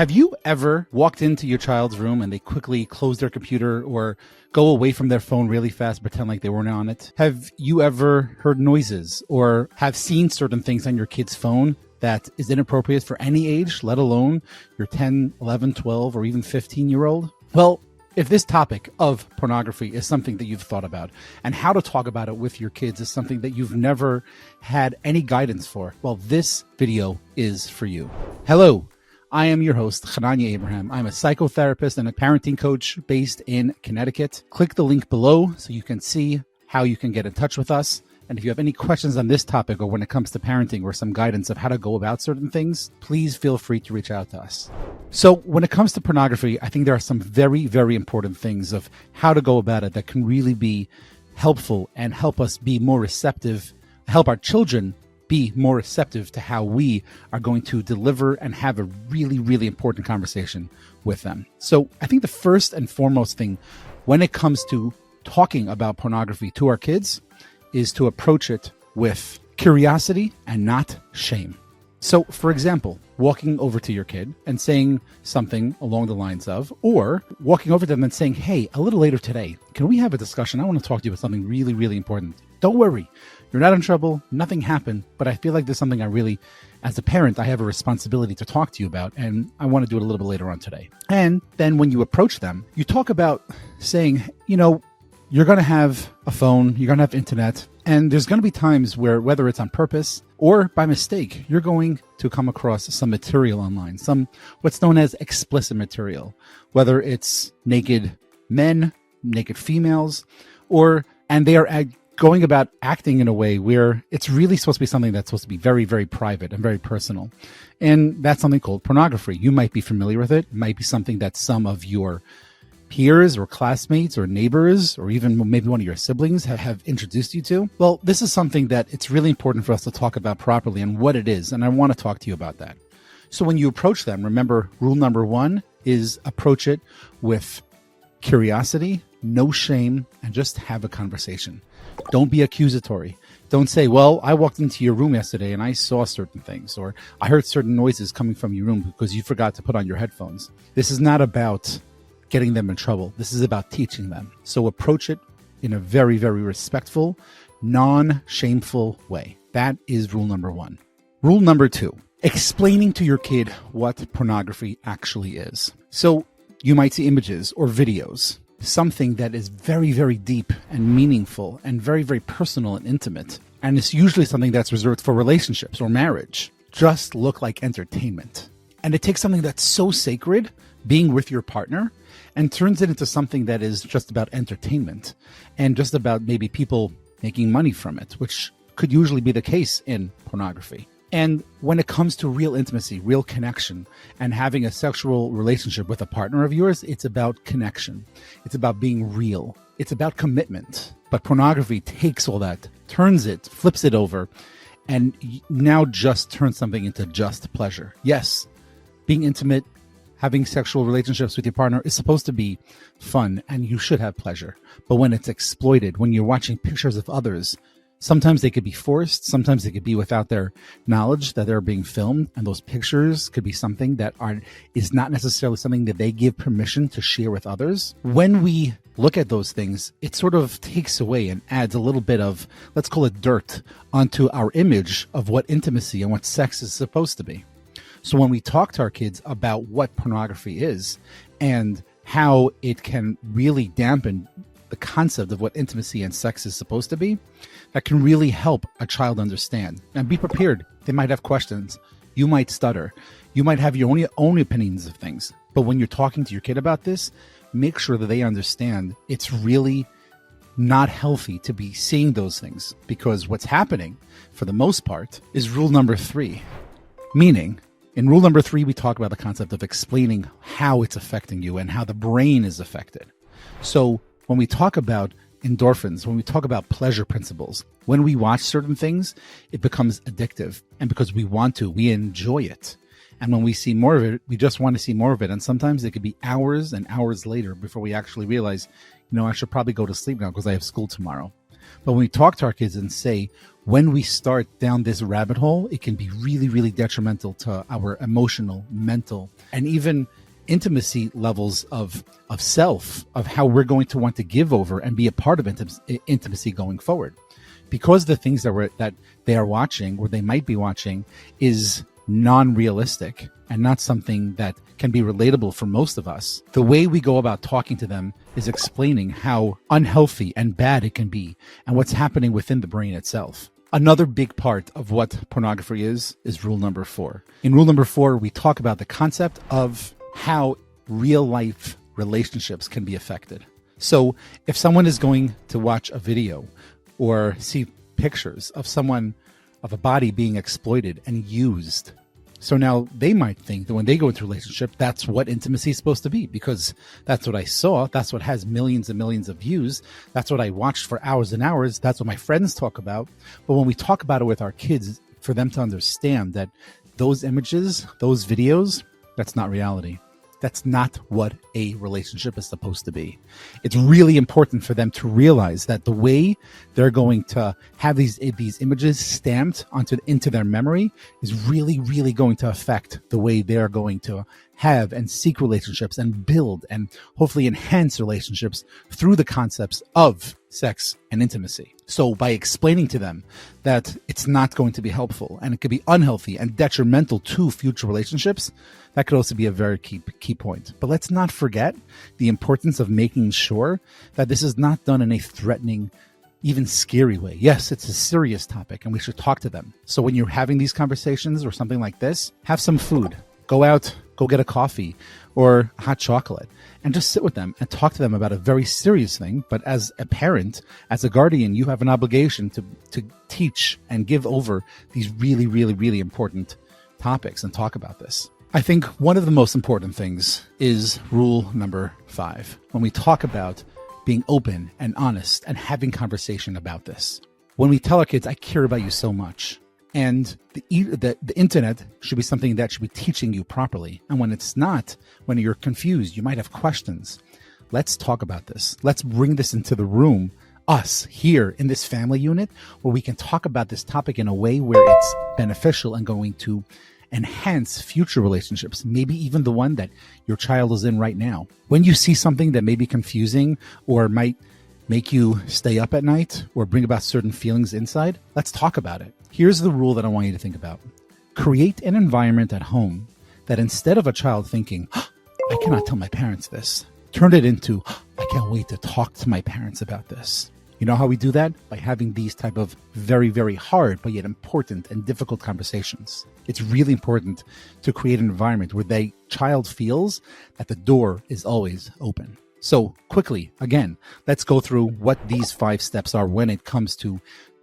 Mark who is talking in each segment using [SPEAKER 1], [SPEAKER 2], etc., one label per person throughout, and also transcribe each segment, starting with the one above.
[SPEAKER 1] Have you ever walked into your child's room and they quickly close their computer or go away from their phone really fast, pretend like they weren't on it? Have you ever heard noises or have seen certain things on your kid's phone that is inappropriate for any age, let alone your 10, 11, 12, or even 15-year-old? Well, if this topic of pornography is something that you've thought about and how to talk about it with your kids is something that you've never had any guidance for, well, this video is for you. Hello. I am your host, Chananya Abraham. I'm a psychotherapist and a parenting coach based in Connecticut. Click the link below so you can see how you can get in touch with us. And if you have any questions on this topic or when it comes to parenting or some guidance of how to go about certain things, please feel free to reach out to us. So when it comes to pornography, I think there are some very, very important things of how to go about it that can really be helpful and help us be more receptive, help our children be more receptive to how we are going to deliver and have a really, really important conversation with them. So I think the first and foremost thing when it comes to talking about pornography to our kids is to approach it with curiosity and not shame. So, for example, walking over to your kid and saying something along the lines of, or walking over to them and saying, hey, a little later today, can we have a discussion? I want to talk to you about something really, really important. Don't worry. You're not in trouble. Nothing happened. But I feel like there's something I really, as a parent, I have a responsibility to talk to you about. And I want to do it a little bit later on today. And then when you approach them, you talk about saying, you're going to have a phone, you're going to have internet, and there's going to be times where, whether it's on purpose or by mistake, you're going to come across some material online, some what's known as explicit material, whether it's naked men, naked females, and they are going about acting in a way where it's really supposed to be something that's supposed to be very, very private and very personal. And that's something called pornography. You might be familiar with it. It might be something that some of your peers or classmates or neighbors or even maybe one of your siblings have introduced you to. Well, this is something that it's really important for us to talk about properly and what it is. And I want to talk to you about that. So when you approach them, remember rule number one is approach it with curiosity, no shame, and just have a conversation. Don't be accusatory. Don't say, well, I walked into your room yesterday and I saw certain things, or I heard certain noises coming from your room because you forgot to put on your headphones. This is not about getting them in trouble. This is about teaching them. So approach it in a very, very respectful, non-shameful way. That is rule number one. Rule number two, explaining to your kid what pornography actually is. So you might see images or videos, something that is very, very deep and meaningful and very, very personal and intimate. And it's usually something that's reserved for relationships or marriage. Just look like entertainment. And it takes something that's so sacred, being with your partner, and turns it into something that is just about entertainment and just about maybe people making money from it, which could usually be the case in pornography. And when it comes to real intimacy, real connection, and having a sexual relationship with a partner of yours, it's about connection. It's about being real. It's about commitment. But pornography takes all that, turns it, flips it over, and now just turns something into just pleasure. Yes, being intimate, having sexual relationships with your partner is supposed to be fun and you should have pleasure. But when it's exploited, when you're watching pictures of others, sometimes they could be forced, sometimes they could be without their knowledge that they're being filmed, and those pictures could be something that is not necessarily something that they give permission to share with others. When we look at those things, it sort of takes away and adds a little bit of, let's call it dirt, onto our image of what intimacy and what sex is supposed to be. So when we talk to our kids about what pornography is and how it can really dampen the concept of what intimacy and sex is supposed to be, that can really help a child understand. And be prepared. They might have questions. You might stutter. You might have your own opinions of things. But when you're talking to your kid about this, make sure that they understand it's really not healthy to be seeing those things, because what's happening, for the most part, is rule number three. Meaning, in rule number three, we talk about the concept of explaining how it's affecting you and how the brain is affected. So when we talk about endorphins, when we talk about pleasure principles, when we watch certain things, it becomes addictive. And because we want to, we enjoy it. And when we see more of it, we just want to see more of it. And sometimes it could be hours and hours later before we actually realize, I should probably go to sleep now because I have school tomorrow. But when we talk to our kids and say, when we start down this rabbit hole, it can be really, really detrimental to our emotional, mental, and even intimacy levels of self, of how we're going to want to give over and be a part of intimacy going forward. Because the things that they are watching, or they might be watching, is non-realistic and not something that can be relatable for most of us. The way we go about talking to them is explaining how unhealthy and bad it can be and what's happening within the brain itself. Another big part of what pornography is rule number 4. In rule number 4, we talk about the concept of how real life relationships can be affected. So if someone is going to watch a video or see pictures of a body being exploited and used, so now they might think that when they go into a relationship, that's what intimacy is supposed to be, because that's what I saw. That's what has millions and millions of views. That's what I watched for hours and hours. That's what my friends talk about. But when we talk about it with our kids, for them to understand that those images, those videos, that's not reality. That's not what a relationship is supposed to be. It's really important for them to realize that the way they're going to have these images stamped into their memory is really, really going to affect the way they're going to have and seek relationships and build and hopefully enhance relationships through the concepts of sex and intimacy. So by explaining to them that it's not going to be helpful and it could be unhealthy and detrimental to future relationships, that could also be a very key point. But let's not forget the importance of making sure that this is not done in a threatening, even scary way. Yes, it's a serious topic and we should talk to them. So when you're having these conversations or something like this, have some food. Go out, go get a coffee or hot chocolate and just sit with them and talk to them about a very serious thing. But as a parent, as a guardian, you have an obligation to teach and give over these really, really, really important topics and talk about this. I think one of the most important things is rule number 5. When we talk about being open and honest and having conversation about this. When we tell our kids, I care about you so much. And the internet should be something that should be teaching you properly. And when it's not, when you're confused, you might have questions. Let's talk about this. Let's bring this into the room, us here in this family unit, where we can talk about this topic in a way where it's beneficial and going to enhance future relationships, maybe even the one that your child is in right now. When you see something that may be confusing or might make you stay up at night or bring about certain feelings inside, let's talk about it. Here's the rule that I want you to think about. Create an environment at home that instead of a child thinking, I cannot tell my parents this, turn it into, I can't wait to talk to my parents about this. You know how we do that? By having these type of very, very hard, but yet important and difficult conversations. It's really important to create an environment where the child feels that the door is always open. So quickly, again, let's go through what these 5 steps are when it comes to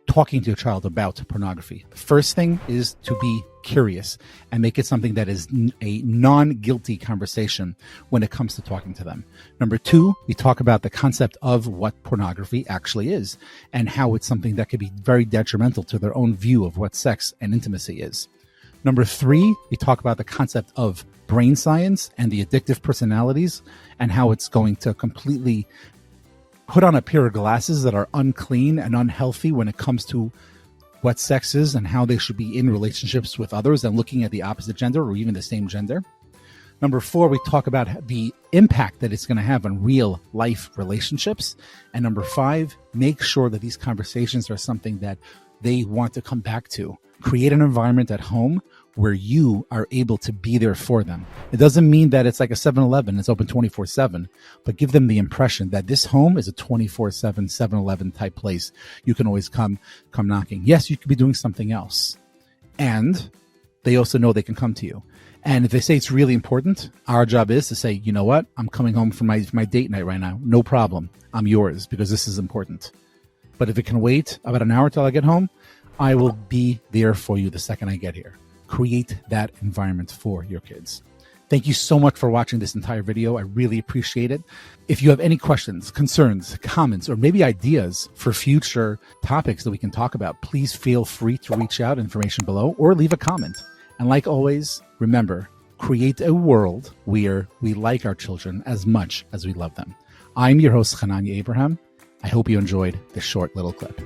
[SPEAKER 1] talking to your child about pornography. The first thing is to be curious and make it something that is a non-guilty conversation when it comes to talking to them. Number 2, we talk about the concept of what pornography actually is and how it's something that could be very detrimental to their own view of what sex and intimacy is. Number 3, we talk about the concept of brain science and the addictive personalities and how it's going to completely put on a pair of glasses that are unclean and unhealthy when it comes to what sex is and how they should be in relationships with others and looking at the opposite gender or even the same gender. Number 4, we talk about the impact that it's going to have on real life relationships. And number 5, make sure that these conversations are something that they want to come back to. Create an environment at home where you are able to be there for them. It doesn't mean that it's like a 7-Eleven, it's open 24/7, but give them the impression that this home is a 24/7 7-Eleven type place. You can always come knocking. Yes, you could be doing something else. And they also know they can come to you. And if they say it's really important, our job is to say, you know what? I'm coming home from my date night right now. No problem. I'm yours because this is important. But if it can wait about an hour till I get home, I will be there for you the second I get here. Create that environment for your kids. Thank you so much for watching this entire video. I really appreciate it. If you have any questions, concerns, comments, or maybe ideas for future topics that we can talk about, please feel free to reach out, information below, or leave a comment. And like always, remember, create a world where we like our children as much as we love them. I'm your host, Chananya Abraham. I hope you enjoyed this short little clip.